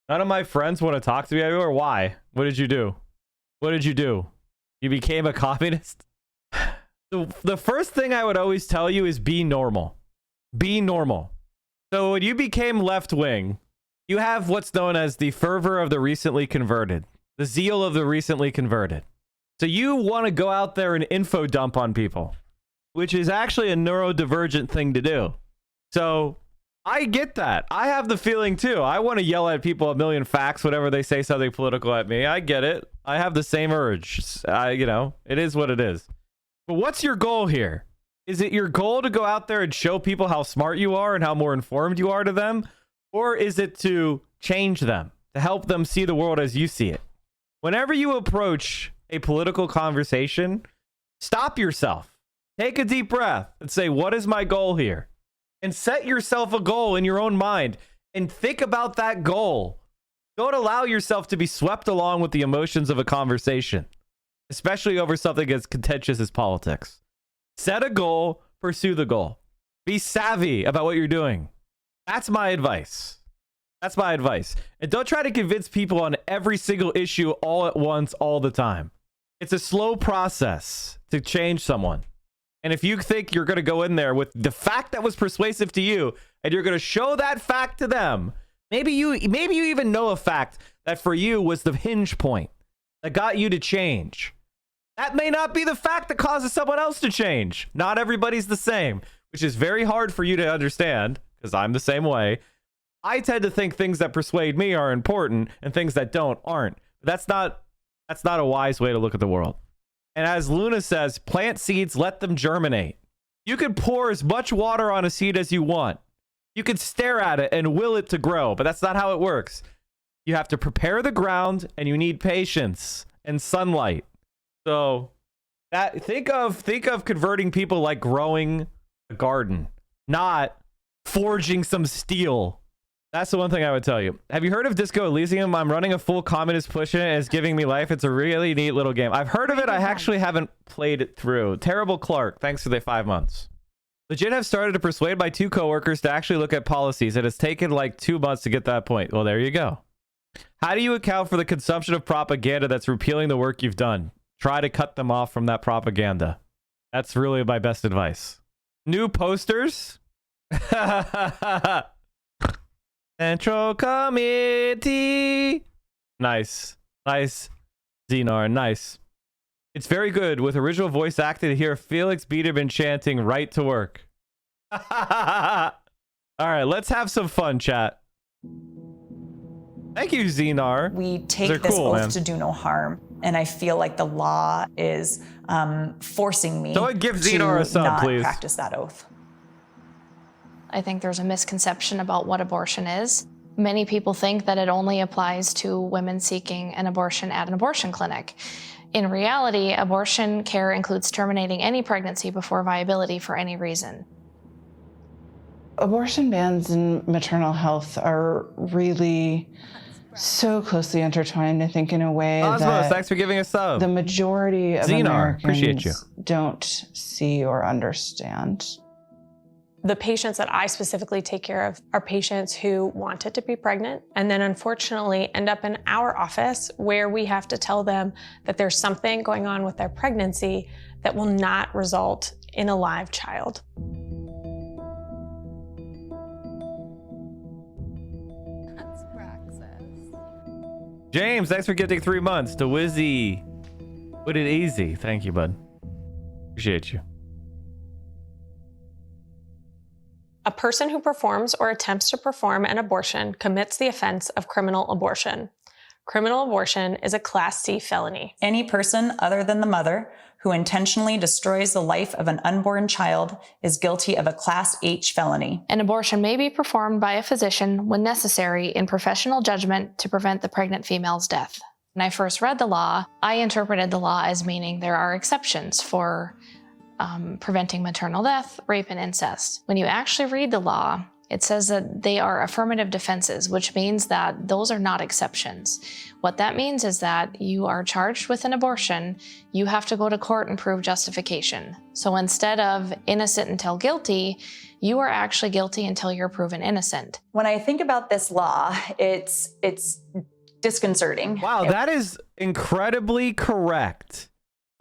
None of my friends want to talk to me anymore. Why? What did you do? What did you do? You became a communist? The first thing I would always tell you is be normal. Be normal. So when you became left-wing, you have what's known as the fervor of the recently converted. The zeal of the recently converted. So you want to go out there and info dump on people, which is actually a neurodivergent thing to do. So I get that. I have the feeling too. I want to yell at people a million facts whenever they say something political at me. I get it. I have the same urge. You know, it is what it is. But what's your goal here? Is it your goal to go out there and show people how smart you are and how more informed you are to them? Or is it to change them, to help them see the world as you see it? Whenever you approach a political conversation, stop yourself. Take a deep breath and say, what is my goal here? And set yourself a goal in your own mind and think about that goal. Don't allow yourself to be swept along with the emotions of a conversation, especially over something as contentious as politics. Set a goal, pursue the goal. Be savvy about what you're doing. That's my advice. That's my advice. And don't try to convince people on every single issue all at once, all the time. It's a slow process to change someone. And if you think you're going to go in there with the fact that was persuasive to you, and you're going to show that fact to them, maybe you even know a fact that for you was the hinge point that got you to change. That may not be the fact that causes someone else to change. Not everybody's the same, which is very hard for you to understand, because I'm the same way. I tend to think things that persuade me are important and things that don't aren't. That's not a wise way to look at the world. And as Luna says, plant seeds, let them germinate. You can pour as much water on a seed as you want. You can stare at it and will it to grow, but that's not how it works. You have to prepare the ground, and you need patience and sunlight. So think of converting people like growing a garden, not forging some steel. That's the one thing I would tell you. Have you heard of Disco Elysium? I'm running a full communist push in it, and it's giving me life. It's a really neat little game. I've heard of it. I actually haven't played it through. Terrible Clark, thanks for the 5 months. Legit have started to persuade my 2 coworkers to actually look at policies. It has taken like 2 months to get that point. Well, there you go. How do you account for the consumption of propaganda that's repealing the work you've done? Try to cut them off from that propaganda. That's really my best advice. New posters? Central Committee. Nice. Nice. Xenar, nice. It's very good. With original voice acting to hear Felix Biederman chanting right to work. All right, let's have some fun, chat. Thank you, Xenar. We take this oath to do no harm, and I feel like the law is forcing me to give Xenar a sub, not please. Practice that oath. I think there's a misconception about what abortion is. Many people think that it only applies to women seeking an abortion at an abortion clinic. In reality, abortion care includes terminating any pregnancy before viability for any reason. Abortion bans and maternal health are really so closely intertwined, I think, in a way that thanks for giving us sub. The majority of Xenar, appreciate you. Americans don't see or understand. The patients that I specifically take care of are patients who wanted to be pregnant and then unfortunately end up in our office where we have to tell them that there's something going on with their pregnancy that will not result in a live child. That's praxis. James, thanks for gifting 3 months to Wizzy. Put it easy. Thank you, bud. Appreciate you. A person who performs or attempts to perform an abortion commits the offense of criminal abortion. Criminal abortion is a Class C felony. Any person other than the mother who intentionally destroys the life of an unborn child is guilty of a Class H felony. An abortion may be performed by a physician when necessary in professional judgment to prevent the pregnant female's death. When I first read the law, I interpreted the law as meaning there are exceptions for preventing maternal death, rape, and incest. When you actually read the law, it says that they are affirmative defenses, which means that those are not exceptions. What that means is that you are charged with an abortion, you have to go to court and prove justification. So instead of innocent until guilty, You are actually guilty until you're proven innocent. When I think about this law, it's disconcerting. Wow, that is incredibly correct.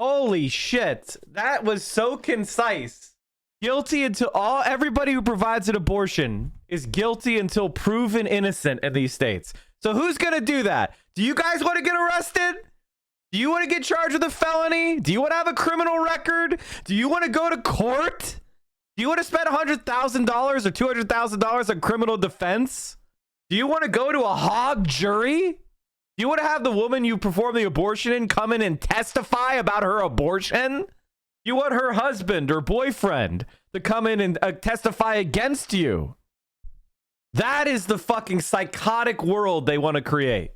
Holy shit. That was so concise. Guilty until everybody who provides an abortion is guilty until proven innocent in these states. So who's going to do that? Do you guys want to get arrested? Do you want to get charged with a felony? Do you want to have a criminal record? Do you want to go to court? Do you want to spend $100,000 or $200,000 on criminal defense? Do you want to go to a hog jury? Do you want to have the woman you perform the abortion in come in and testify about her abortion? You want her husband or boyfriend to come in and testify against you? That is the fucking psychotic world they want to create.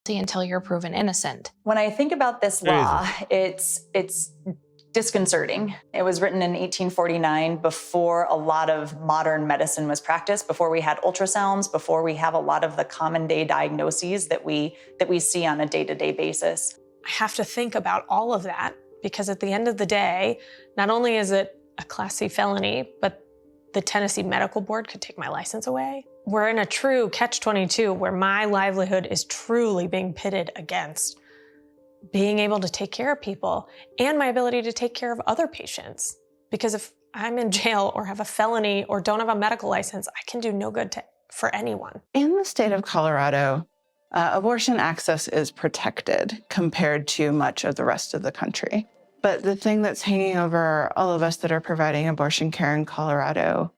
Until you're proven innocent. When I think about this law, it's disconcerting. It was written in 1849 before a lot of modern medicine was practiced, before we had ultrasounds, before we have a lot of the common day diagnoses that we see on a day-to-day basis. I have to think about all of that because at the end of the day, not only is it a Class C felony, but the Tennessee Medical Board could take my license away. We're in a true catch-22 where my livelihood is truly being pitted against being able to take care of people and my ability to take care of other patients. Because if I'm in jail or have a felony or don't have a medical license, I can do no good for anyone. In the state of Colorado, abortion access is protected compared to much of the rest of the country. But the thing that's hanging over all of us that are providing abortion care in Colorado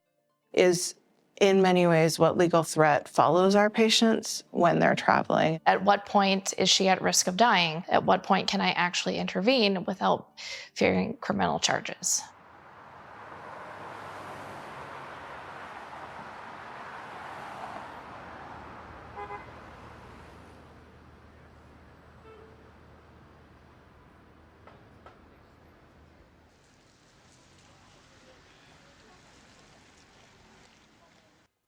is in many ways what legal threat follows our patients when they're traveling. At what point is she at risk of dying? At what point can I actually intervene without fearing criminal charges?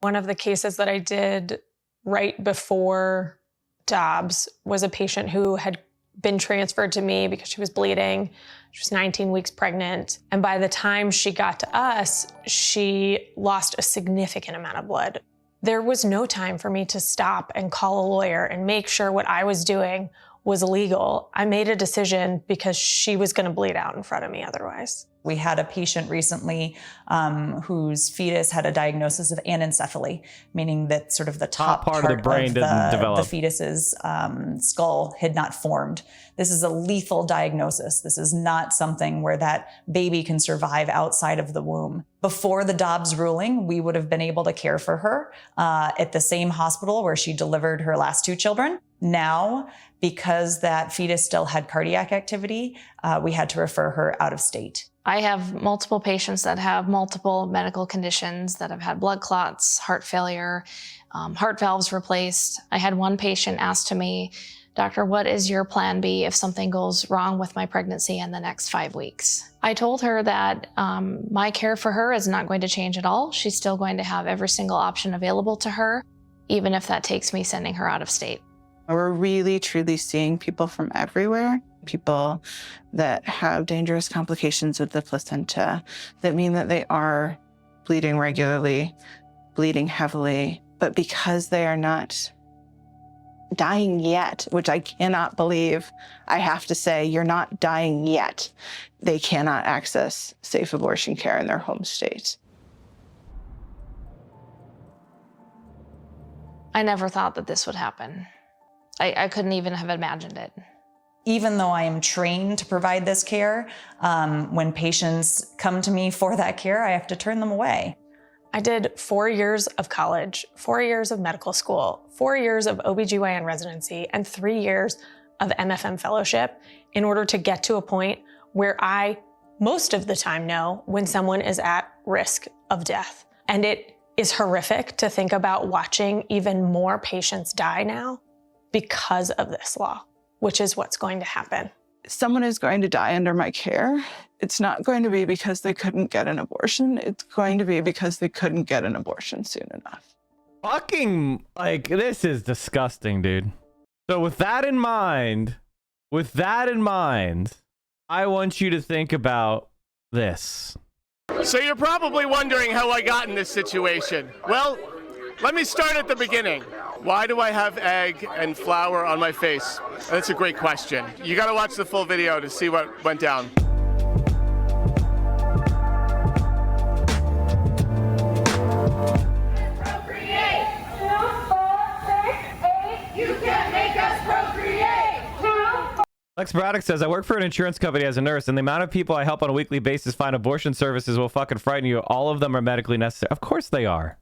One of the cases that I did right before Dobbs was a patient who had been transferred to me because she was bleeding. She was 19 weeks pregnant. And by the time she got to us, she lost a significant amount of blood. There was no time for me to stop and call a lawyer and make sure what I was doing was legal. I made a decision because she was going to bleed out in front of me otherwise. We had a patient recently whose fetus had a diagnosis of anencephaly, meaning that sort of the top part of the brain didn't develop. The fetus's skull had not formed. This is a lethal diagnosis. This is not something where that baby can survive outside of the womb. Before the Dobbs ruling, we would have been able to care for her at the same hospital where she delivered her last two children. Now, because that fetus still had cardiac activity, we had to refer her out of state. I have multiple patients that have multiple medical conditions that have had blood clots, heart failure, heart valves replaced. I had one patient ask to me, "Doctor, what is your plan B if something goes wrong with my pregnancy in the next 5 weeks?" I told her that my care for her is not going to change at all. She's still going to have every single option available to her, even if that takes me sending her out of state. We're really, truly seeing people from everywhere, people that have dangerous complications with the placenta that mean that they are bleeding regularly, bleeding heavily, but because they are not dying yet, which I cannot believe, I have to say, you're not dying yet, they cannot access safe abortion care in their home state. I never thought that this would happen. I couldn't even have imagined it. Even though I am trained to provide this care, when patients come to me for that care, I have to turn them away. I did 4 years of college, 4 years of medical school, 4 years of OB-GYN residency, and 3 years of MFM fellowship in order to get to a point where I, most of the time, know when someone is at risk of death. And it is horrific to think about watching even more patients die now because of this law, which is what's going to happen. Someone is going to die under my care. It's not going to be because they couldn't get an abortion. It's going to be because they couldn't get an abortion soon enough. Fucking, like, this is disgusting, dude. So with that in mind, I want you to think about this. So you're probably wondering how I got in this situation. Well, let me start at the beginning. Why do I have egg and flour on my face? That's a great question. You gotta watch the full video to see what went down. Lex Braddock says, I work for an insurance company as a nurse, and the amount of people I help on a weekly basis find abortion services will fucking frighten you. All of them are medically necessary. Of course they are.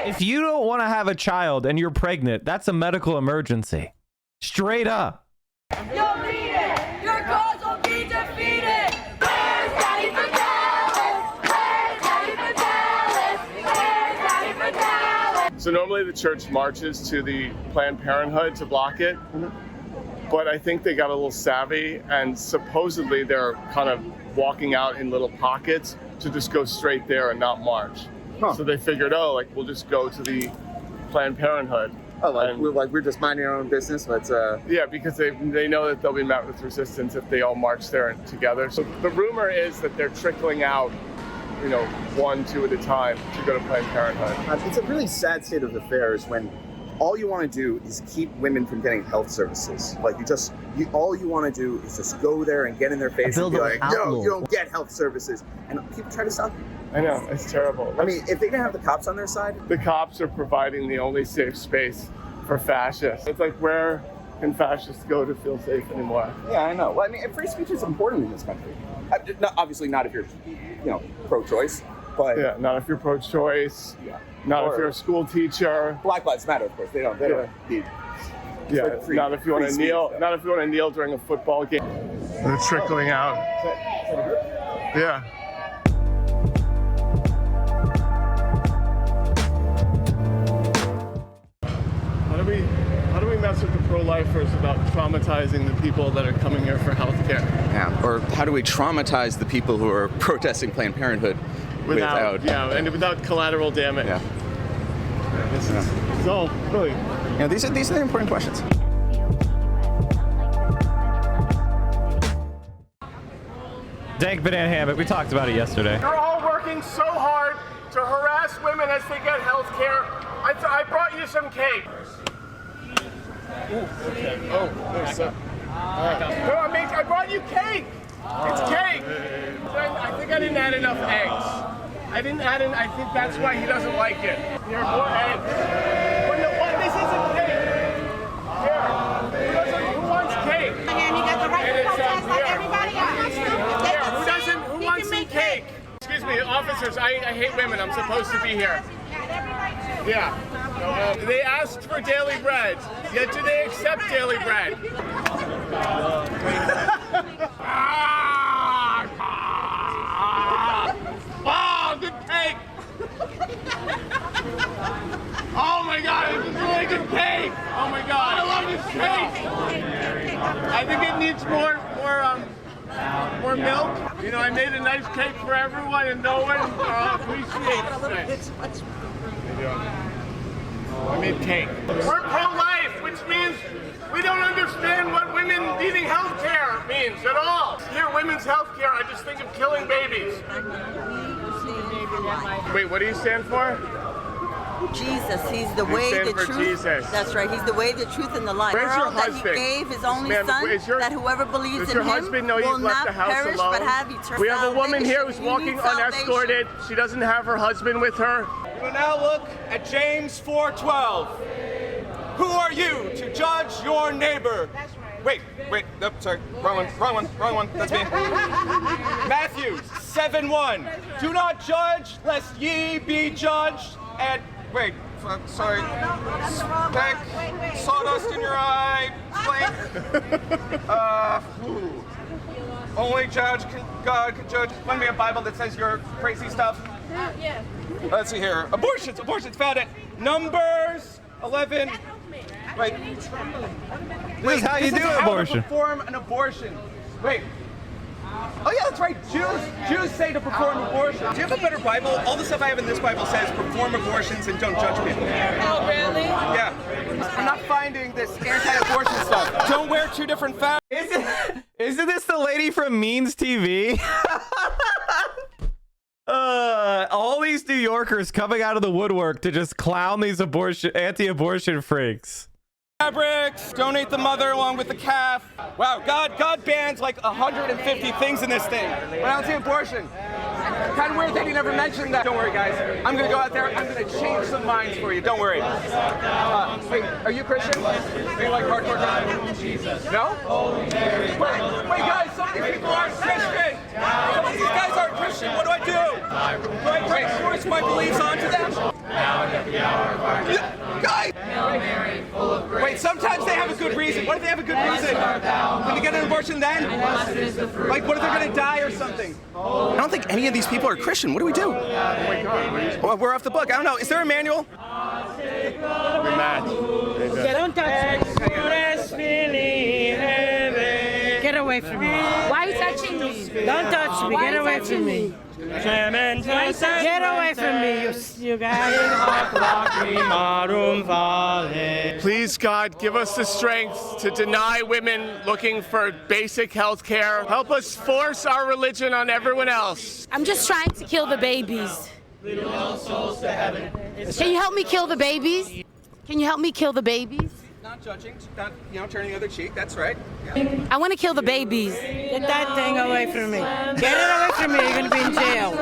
If you don't want to have a child and you're pregnant, that's a medical emergency. Straight up. You'll need it. Your cause will be defeated. Where's Daddy for Dallas? Where's Daddy for Dallas? Where's Daddy for Dallas? So normally the church marches to the Planned Parenthood to block it, but I think they got a little savvy, and supposedly they're kind of walking out in little pockets to just go straight there and not march. So they figured, oh, like we'll just go to the Planned Parenthood. Oh, we're just minding our own business, but yeah, because they know that they'll be met with resistance if they all march there together. So the rumor is that they're trickling out, you know, 1, 2 at a time to go to Planned Parenthood. It's a really sad state of affairs when all you want to do is keep women from getting health services. Like all you want to do is just go there and get in their face and be like, no, you don't get health services. And people try to stop you. I know, it's terrible. I mean, if they didn't have the cops on their side. The cops are providing the only safe space for fascists. It's like, where can fascists go to feel safe anymore? Yeah, I know. Well, I mean, free speech is important in this country. Obviously not if you're, you know, pro-choice. But yeah, not if you're pro-choice. Yeah. Not if you're a school teacher. Black Lives Matter, of course. They don't need. Yeah, not if you want to kneel. Not if you want to kneel during a football game. They're trickling out. Yeah. How do we mess with the pro-lifers about traumatizing the people that are coming here for health care? Yeah. Or how do we traumatize the people who are protesting Planned Parenthood without collateral damage? Yeah. This is all really. You know, these are the important questions. Dank Banana Hammock, we talked about it yesterday. You're all working so hard to harass women as they get health care. I brought you some cake. Ooh, okay. Oh, there's some. No, I brought you cake. It's cake. I think I didn't add enough eggs. I think that's why he doesn't like it. Here, more eggs. This isn't cake. Here. Who wants cake? And he got the right to protest like everybody else. Who wants some cake? Excuse me, officers, I hate women. I'm supposed to be here. Yeah. They asked for daily bread, yet do they accept daily bread? Oh, good cake! Oh my God, this is really good cake! Oh my God, I love this cake! I think it needs more milk. You know, I made a nice cake for everyone, and no one appreciates it. I made cake. We're pro-life, which means we don't understand what women needing health care means at all. Here, women's health care, I just think of killing babies. Wait, what do you stand for? Jesus, he's the way, the truth. Jesus. That's right, he's the way, the truth, and the life. Where's your husband? That he gave his only son, that whoever believes in him will not perish but have eternal salvation. We have a woman here who's walking unescorted. She doesn't have her husband with her. We will now look at James 4:12. Who are you to judge your neighbor? Wait, nope, sorry, wrong one, that's me. Matthew 7:1. Do not judge, lest ye be judged. And wait, sorry. Speck, sawdust in your eye, blink. Only God can judge. Lend me a Bible that says your crazy stuff. Yeah. Let's see here. Abortions found at Numbers 11. Wait. This is how you do abortion. How to perform an abortion. Wait. Oh yeah, that's right. Jews say to perform abortion. Do you have a better Bible? All the stuff I have in this Bible says perform abortions and don't judge people. Oh, really? Yeah. I'm not finding this anti-abortion stuff. Don't wear two different fabrics. Isn't this the lady from Means TV? All these New Yorkers coming out of the woodwork to just clown these anti-abortion freaks. Fabrics, donate the mother along with the calf. Wow, God bans like 150 things in this thing. But I don't see abortion. Kind of weird that he never mentioned that. Don't worry, guys. I'm gonna go out there. I'm gonna change some minds for you. Don't worry. Wait, are you Christian? Are you like hardcore God? No? Wait, guys. Some of these people aren't Christian. Some of these guys aren't Christian. What do I do? Do I force my beliefs onto them? Guys! Wait, sometimes they have a good reason. What if they have a good reason? Can they get an abortion then? Like, what if they're gonna die or something? I don't think any of these people are Christian. What do we do? Well, we're off the book. I don't know. Is there a manual? Don't touch me. Get away from me. Why are you touching me? Don't touch me. Get away from me. Get away from me, you guys. Please, God, give us the strength to deny women looking for basic health care. Help us force our religion on everyone else. I'm just trying to kill the babies. Can you help me kill the babies? Can you help me kill the babies? Not judging, not, turning the other cheek. That's right. I want to kill the babies. Get that thing away from me. Get it away from me. You're going to be in jail.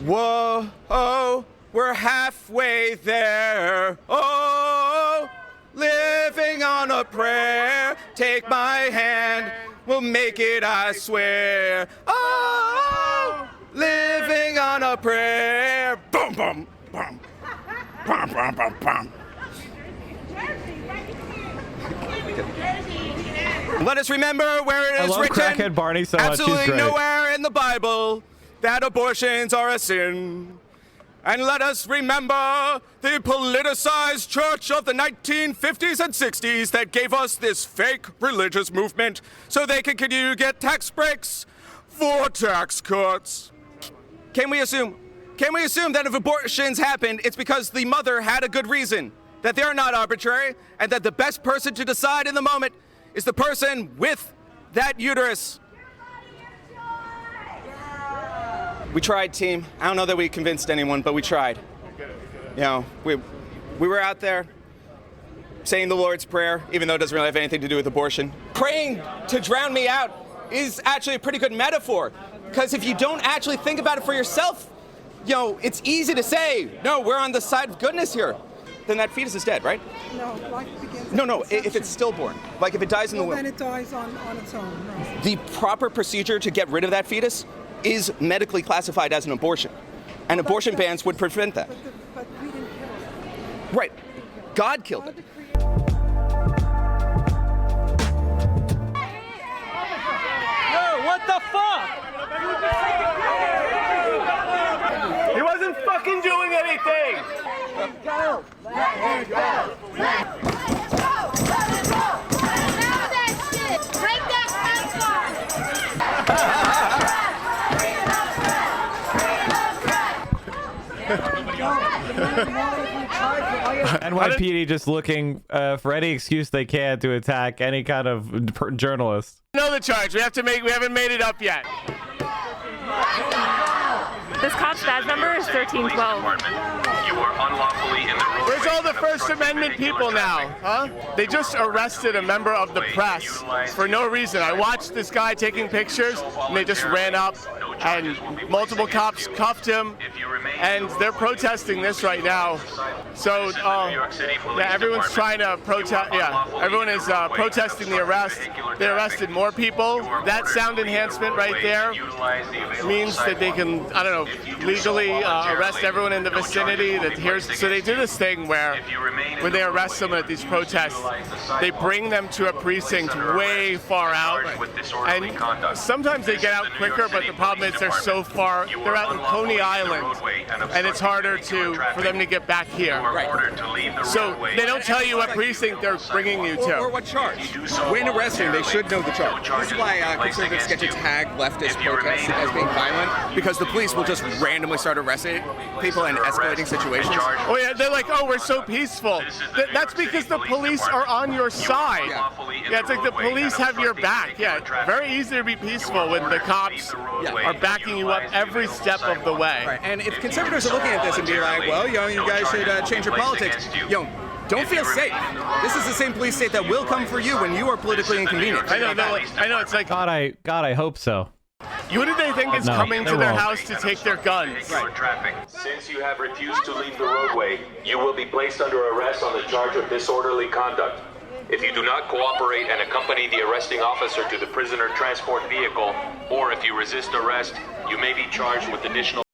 Whoa, we're halfway there. Oh, living on a prayer. Take my hand, we'll make it, I swear. Oh, living on a prayer. Boom, boom, boom. Boom, boom, boom, boom. Let us remember where it is written, Crackhead Barney so much. absolutely nowhere in the Bible, that abortions are a sin. And let us remember the politicized church of the 1950s and 60s that gave us this fake religious movement so they could continue to get tax breaks for tax cuts. Can we assume that if abortions happened, it's because the mother had a good reason, that they're not arbitrary, and that the best person to decide in the moment is the person with that uterus? We tried, team. I don't know that we convinced anyone, but we tried. We were out there saying the Lord's Prayer, even though it doesn't really have anything to do with abortion. Praying to drown me out is actually a pretty good metaphor, because if you don't actually think about it for yourself, it's easy to say, no, we're on the side of goodness here. Then that fetus is dead, right? No, life begins. No, if it's stillborn. Like if it dies in the womb. Then it dies on its own. No. The proper procedure to get rid of that fetus is medically classified as an abortion. And abortion bans would prevent that. But we didn't kill it. Right. God killed it. Yo, what the fuck? He wasn't fucking doing anything! Go! Let it go! Let it go! Let it go! That shit! Break that NYPD just looking for any excuse they can to attack any kind of journalist. Know the charge. We haven't made it up yet. This cop's badge number is 1312. You are unlawfully in the room. Where's all the First Amendment people now, huh? They just arrested a member of the press for no reason. I watched this guy taking pictures, and they just ran up, and multiple cops cuffed him, and they're protesting this right now. So, everyone's trying to protest. Yeah, everyone is protesting the arrest. They arrested more people. That sound enhancement right there means that they can, I don't know, legally arrest everyone in the vicinity. So they do this thing where when they arrest someone at these protests, they bring them to a precinct way far out, and sometimes they get out quicker, but the problem because they're so far. They're out in Coney Island, and it's harder for them to get back here. So they don't tell you what precinct they're bringing you to. Or what charge. When arresting, they should know the charge. This is why conservatives get to tag leftist protests as being violent, because the police will just randomly start arresting people in escalating situations. Oh yeah, they're like, oh, we're so peaceful. That's because the police are on your side. Yeah, it's like the police have your back. Yeah, very easy to be peaceful when the cops are backing you up every step of the way. Right. And if conservatives are looking at this and be like, well, you guys should change your politics, don't feel safe. This is the same police state that will come for you when you are politically inconvenienced. I know. It's like God, I hope so. What do they think is coming to their house to take their guns? Right. Since you have refused to leave the roadway, you will be placed under arrest on the charge of disorderly conduct. If you do not cooperate and accompany the arresting officer to the prisoner transport vehicle, or if you resist arrest, you may be charged with additional.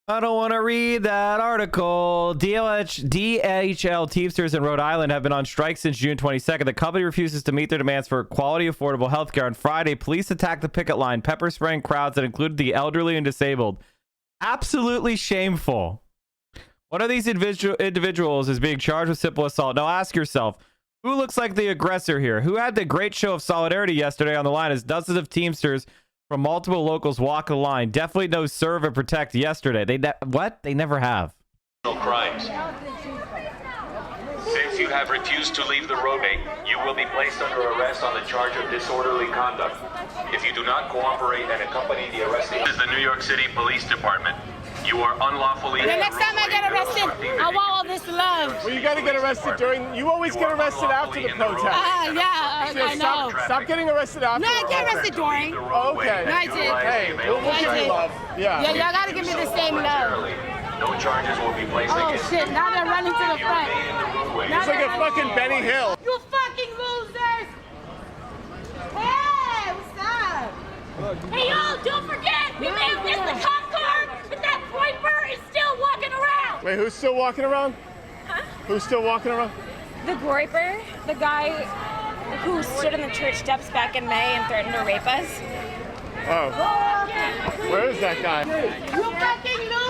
I don't want to read that article. DHL Teamsters in Rhode Island have been on strike since June 22nd. The company refuses to meet their demands for quality, affordable health care. On Friday, police attacked the picket line, pepper spraying crowds that included the elderly and disabled. Absolutely shameful. One of these individuals is being charged with simple assault. Now ask yourself, who looks like the aggressor here? Who had the great show of solidarity yesterday on the line as dozens of Teamsters from multiple locals walk the line? Definitely no serve and protect yesterday. They never have. Crimes. Since you have refused to leave the roadway, you will be placed under arrest on the charge of disorderly conduct. If you do not cooperate and accompany the arresting, this is the New York City Police Department. You are unlawfully. The next time I get arrested, I want all this love. Well, you got to get arrested you always get arrested after the protest. I know. Stop getting arrested after. No, I get arrested during. Oh, okay. No, I did. Hey, we'll give you love. Yeah. Yeah, y'all got to give me the same love. No charges will be placed against you. Oh shit! Now they're running to the front. It's like a fucking Benny Hill. You fucking losers! Hey, what's up? Hey, y'all, don't forget, we may have missed the cop car, but that Groiper is still walking around. Wait, who's still walking around? Huh? Who's still walking around? The Groiper, the guy who stood in the church steps back in May and threatened to rape us. Oh. Where is that guy? You fucking loser!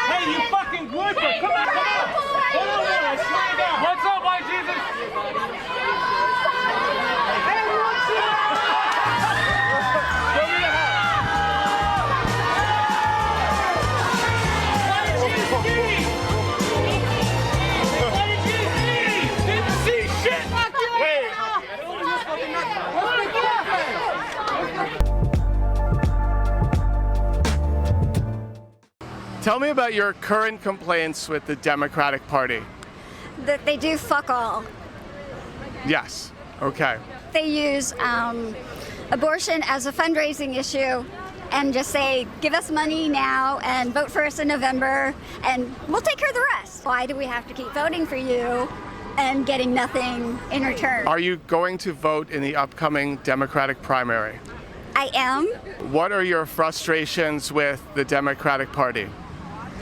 Hey, you fucking Groiper! Come on, come on! What's up, white Jesus? Hey, what's Tell me about your current complaints with the Democratic Party. That they do fuck all. Yes. Okay. They use abortion as a fundraising issue and just say, give us money now and vote for us in November and we'll take care of the rest. Why do we have to keep voting for you and getting nothing in return? Are you going to vote in the upcoming Democratic primary? I am. What are your frustrations with the Democratic Party?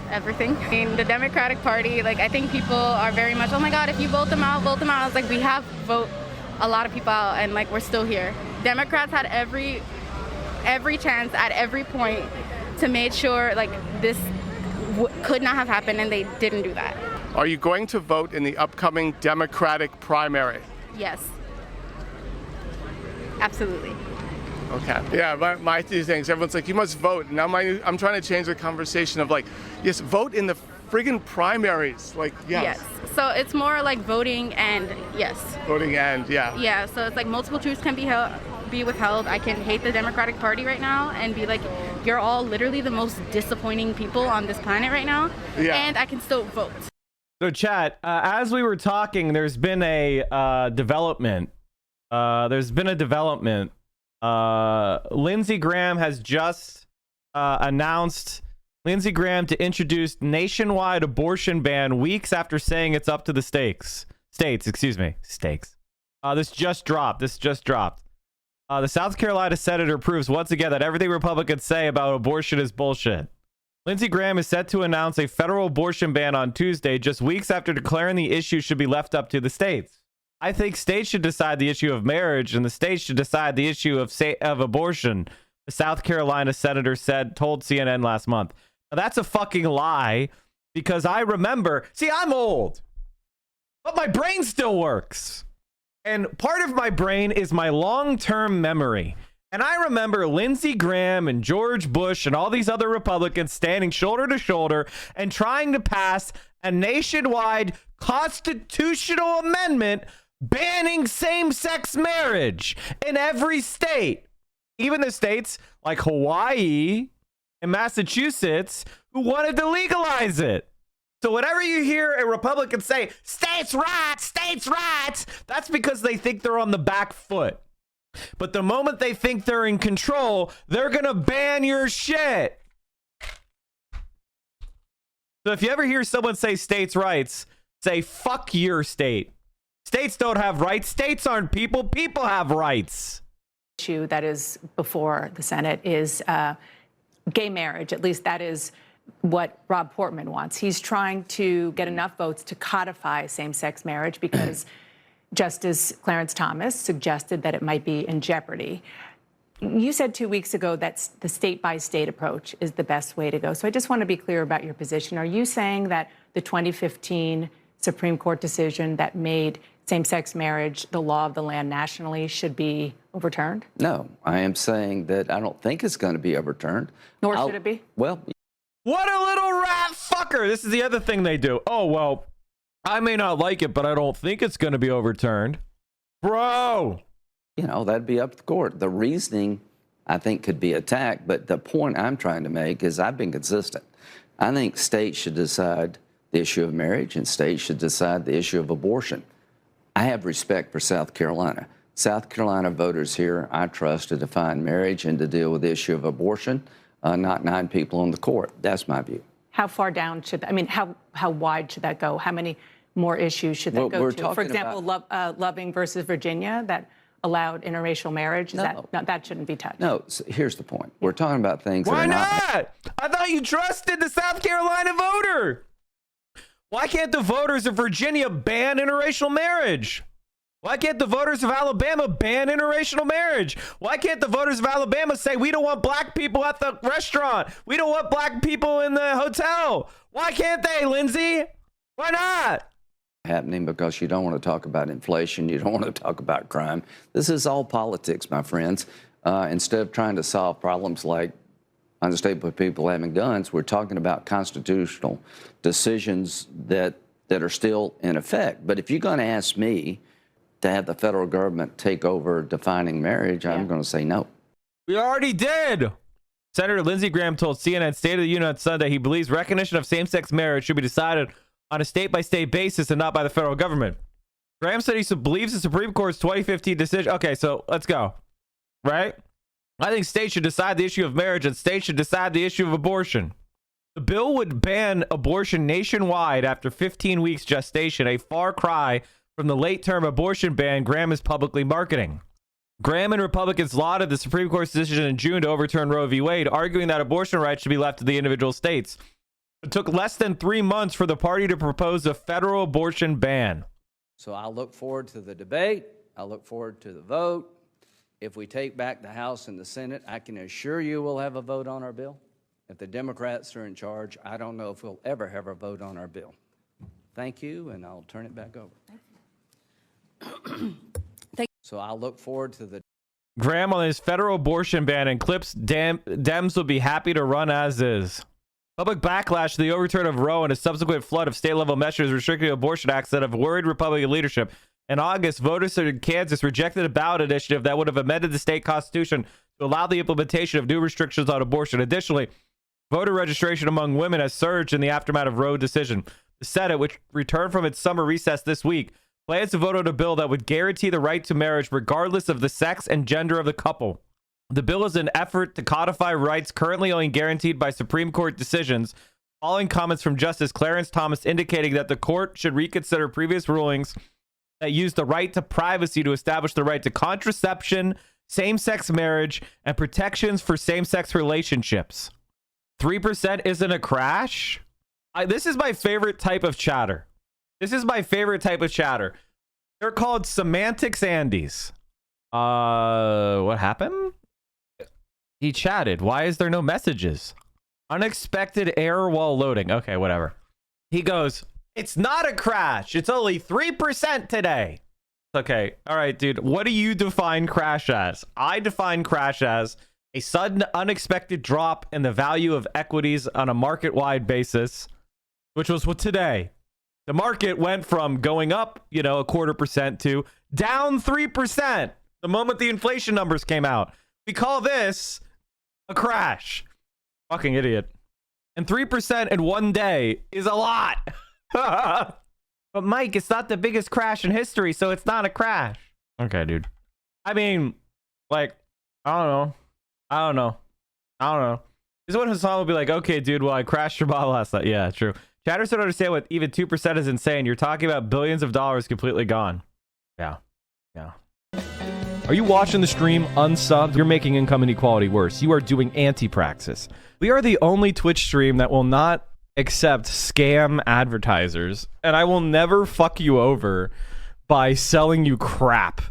Everything. I mean, the Democratic Party, I think people are very much, oh my God, if you vote them out, vote them out. It's like we have vote a lot of people out and we're still here. Democrats had every chance at every point to make sure this could not have happened and they didn't do that. Are you going to vote in the upcoming Democratic primary? Yes. Absolutely. Okay. Yeah, my two things. Everyone's like, you must vote. Now I'm trying to change the conversation of yes, vote in the friggin' primaries. Yes. Yes. So it's more like voting and yes. Voting and, yeah. Yeah, so it's multiple truths can be withheld. I can hate the Democratic Party right now and be you're all literally the most disappointing people on this planet right now. Yeah. And I can still vote. So chat, as we were talking, there's been a development. Lindsey Graham has just announced to introduce nationwide abortion ban weeks after saying it's up to the states. This just dropped. The South Carolina senator proves once again that everything Republicans say about abortion is bullshit. Lindsey Graham is set to announce a federal abortion ban on Tuesday, just weeks after declaring the issue should be left up to the states. I think states should decide the issue of marriage, and the states should decide the issue of abortion. The South Carolina senator told CNN last month. Now, that's a fucking lie, because I remember. See, I'm old, but my brain still works, and part of my brain is my long-term memory. And I remember Lindsey Graham and George Bush and all these other Republicans standing shoulder to shoulder and trying to pass a nationwide constitutional amendment banning same-sex marriage in every state, even the states like Hawaii and Massachusetts who wanted to legalize it. So whenever you hear a Republican say, states' rights, that's because they think they're on the back foot. But the moment they think they're in control, they're going to ban your shit. So if you ever hear someone say states' rights, say, fuck your state. States don't have rights. States aren't people. People have rights. Issue that is before the Senate is gay marriage. At least that is what Rob Portman wants. He's trying to get enough votes to codify same-sex marriage because Justice Clarence Thomas suggested that it might be in jeopardy. You said 2 weeks ago that the state-by-state approach is the best way to go. So I just want to be clear about your position. Are you saying that the 2015 Supreme Court decision that made same-sex marriage the law of the land nationally should be overturned? No, I am saying that I don't think it's going to be overturned. Nor should it be? Well, what a little rat fucker. This is the other thing they do. Oh, well, I may not like it, but I don't think it's going to be overturned. Bro. You know, that'd be up to the court. The reasoning, I think, could be attacked. But the point I'm trying to make is I've been consistent. I think states should decide the issue of marriage and states should decide the issue of abortion. I have respect for South Carolina. South Carolina voters here, I trust, to define marriage and to deal with the issue of abortion, not 9 people on the court. That's my view. How far down should, I mean, how wide should that go? How many more issues should that go to? For example, Loving versus Virginia, that allowed interracial marriage. That shouldn't be touched. No, so here's the point. We're talking about things Why that are not? I thought you trusted the South Carolina voter. Why can't the voters of Virginia ban interracial marriage? Why can't the voters of Alabama ban interracial marriage? Why can't the voters of Alabama say, we don't want black people at the restaurant? We don't want black people in the hotel. Why can't they, Lindsay? Why not? Happening because you don't want to talk about inflation. You don't want to talk about crime. This is all politics, my friends. Instead of trying to solve problems like unstable people having guns, we're talking about constitutional decisions that are still in effect. But if you're going to ask me to have the federal government take over defining marriage, I'm going to say no. We already did. Senator Lindsey Graham told CNN State of the Union on Sunday he believes recognition of same-sex marriage should be decided on a state-by-state basis and not by the federal government. Graham said he believes the Supreme Court's 2015 decision. Okay, so let's go. Right? I think states should decide the issue of marriage and states should decide the issue of abortion. The bill would ban abortion nationwide after 15 weeks gestation, a far cry from the late-term abortion ban Graham is publicly marketing. Graham and Republicans lauded the Supreme Court's decision in June to overturn Roe v. Wade, arguing that abortion rights should be left to the individual states. It took less than 3 months for the party to propose a federal abortion ban. So I look forward to the debate. I look forward to the vote. If we take back the House and the Senate, I can assure you we'll have a vote on our bill. If the Democrats are in charge, I don't know if we'll ever have a vote on our bill. Thank you, and I'll turn it back over. So I'll look forward to the... Graham on his federal abortion ban and clips Dems will be happy to run as is. Public backlash to the overturn of Roe and a subsequent flood of state-level measures restricting abortion acts that have worried Republican leadership. In August, voters in Kansas rejected a ballot initiative that would have amended the state constitution to allow the implementation of new restrictions on abortion. Additionally, voter registration among women has surged in the aftermath of Roe decision. The Senate, which returned from its summer recess this week, plans to vote on a bill that would guarantee the right to marriage regardless of the sex and gender of the couple. The bill is an effort to codify rights currently only guaranteed by Supreme Court decisions, following comments from Justice Clarence Thomas indicating that the court should reconsider previous rulings that used the right to privacy to establish the right to contraception, same-sex marriage, and protections for same-sex relationships. 3% isn't a crash? This is my favorite type of chatter. This is my favorite type of chatter. They're called semantics Andes. What happened? He chatted. Why is there no messages? Unexpected error while loading. Okay, whatever. He goes, it's not a crash. It's only 3% today. Okay. All right, dude. What do you define crash as? I define crash as a sudden unexpected drop in the value of equities on a market-wide basis, which was what today. The market went from going up, you know, 0.25% to down 3% the moment the inflation numbers came out. We call this a crash. Fucking idiot. And 3% in one day is a lot. But Mike, it's not the biggest crash in history, so it's not a crash. Okay, dude. I mean, like, I don't know. This is what Hasan will be like, okay, dude, well, I crashed your bot last night. Yeah, true. Chatters don't understand what even 2% is insane. You're talking about billions of dollars completely gone. Yeah. Are you watching the stream unsubbed? You're making income inequality worse. You are doing anti-praxis. We are the only Twitch stream that will not accept scam advertisers, and I will never fuck you over by selling you crap.